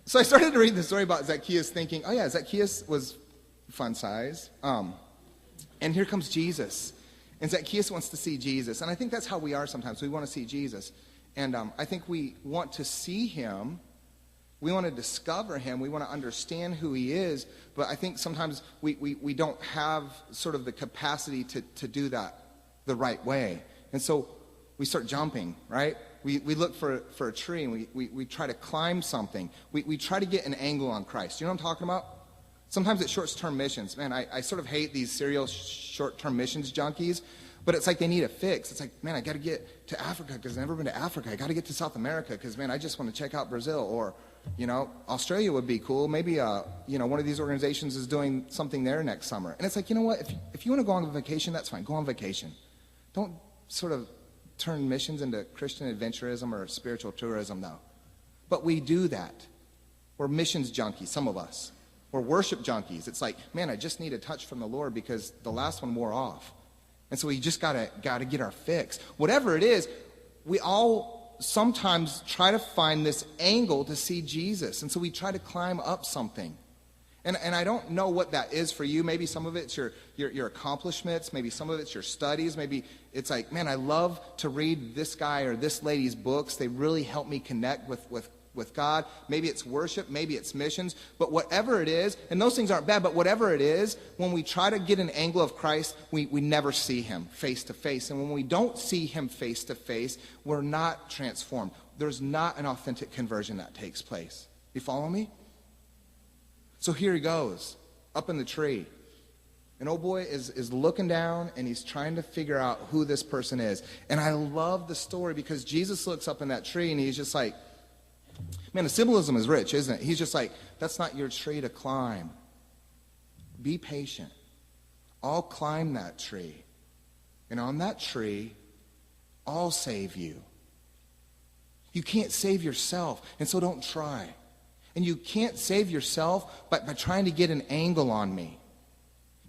So I started to read the story about Zacchaeus thinking, oh yeah, Zacchaeus was fun size. And here comes Jesus. And Zacchaeus wants to see Jesus. And I think that's how we are sometimes. We want to see Jesus. And I think we want to see him. We want to discover him. We want to understand who he is. But I think sometimes we don't have sort of the capacity to do that the right way. And so we start jumping, right? We look for a tree, and we try to climb something. We try to get an angle on Christ. You know what I'm talking about? Sometimes it's short-term missions. Man, I sort of hate these serial short-term missions junkies, but it's like they need a fix. It's like, man, I got to get to Africa because I've never been to Africa. I got to get to South America because, man, I just want to check out Brazil. Or, Australia would be cool. Maybe, one of these organizations is doing something there next summer. And it's like, you know what? If you want to go on vacation, that's fine. Go on vacation. Don't sort of turn missions into Christian adventurism or spiritual tourism, though. But we do that. We're missions junkies, some of us. We're worship junkies. It's like, man, I just need a touch from the Lord because the last one wore off. And so we just gotta get our fix. Whatever it is, we all sometimes try to find this angle to see Jesus. And so we try to climb up something. And I don't know what that is for you. Maybe some of it's your accomplishments. Maybe some of it's your studies. Maybe it's like, man, I love to read this guy or this lady's books. They really help me connect with God. Maybe it's worship. Maybe it's missions. But whatever it is, and those things aren't bad, but whatever it is, when we try to get an angle of Christ, we never see him face to face. And when we don't see him face to face, we're not transformed. There's not an authentic conversion that takes place. You follow me? So here he goes, up in the tree. And old boy is looking down, and he's trying to figure out who this person is. And I love the story because Jesus looks up in that tree, and he's just like, man, the symbolism is rich, isn't it? He's just like, that's not your tree to climb. Be patient. I'll climb that tree. And on that tree, I'll save you. You can't save yourself, and so don't try. And you can't save yourself by trying to get an angle on me.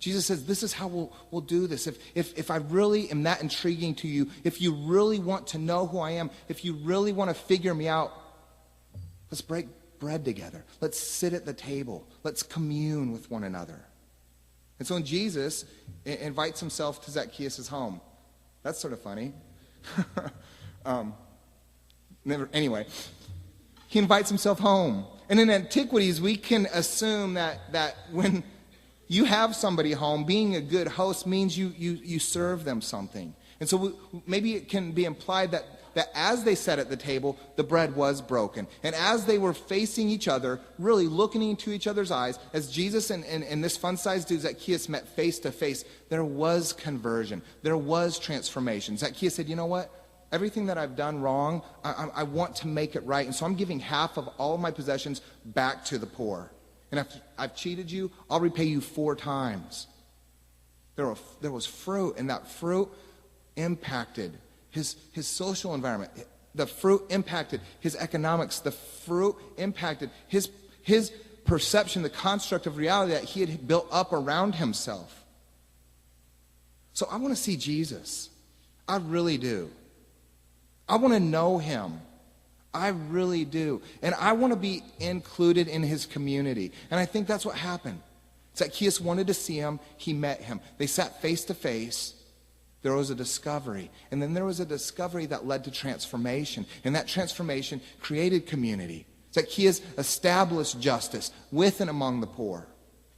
Jesus says, this is how we'll do this. If I really am that intriguing to you, if you really want to know who I am, if you really want to figure me out, let's break bread together. Let's sit at the table. Let's commune with one another. And so Jesus invites himself to Zacchaeus' home. That's sort of funny. Anyway, he invites himself home. And in antiquities, we can assume that when you have somebody home, being a good host means you serve them something. And so maybe it can be implied that as they sat at the table, the bread was broken. And as they were facing each other, really looking into each other's eyes, as Jesus and this fun-sized dude Zacchaeus met face to face, there was conversion. There was transformation. Zacchaeus said, you know what? Everything that I've done wrong, I want to make it right. And so I'm giving half of all of my possessions back to the poor. And if I've cheated you, I'll repay you 4 times. There was fruit, and that fruit impacted his social environment. The fruit impacted his economics. The fruit impacted his perception, the construct of reality that he had built up around himself. So I want to see Jesus. I really do. I want to know him. I really do. And I want to be included in his community. And I think that's what happened. Zacchaeus wanted to see him. He met him. They sat face to face. There was a discovery. And then there was a discovery that led to transformation. And that transformation created community. Zacchaeus established justice with and among the poor.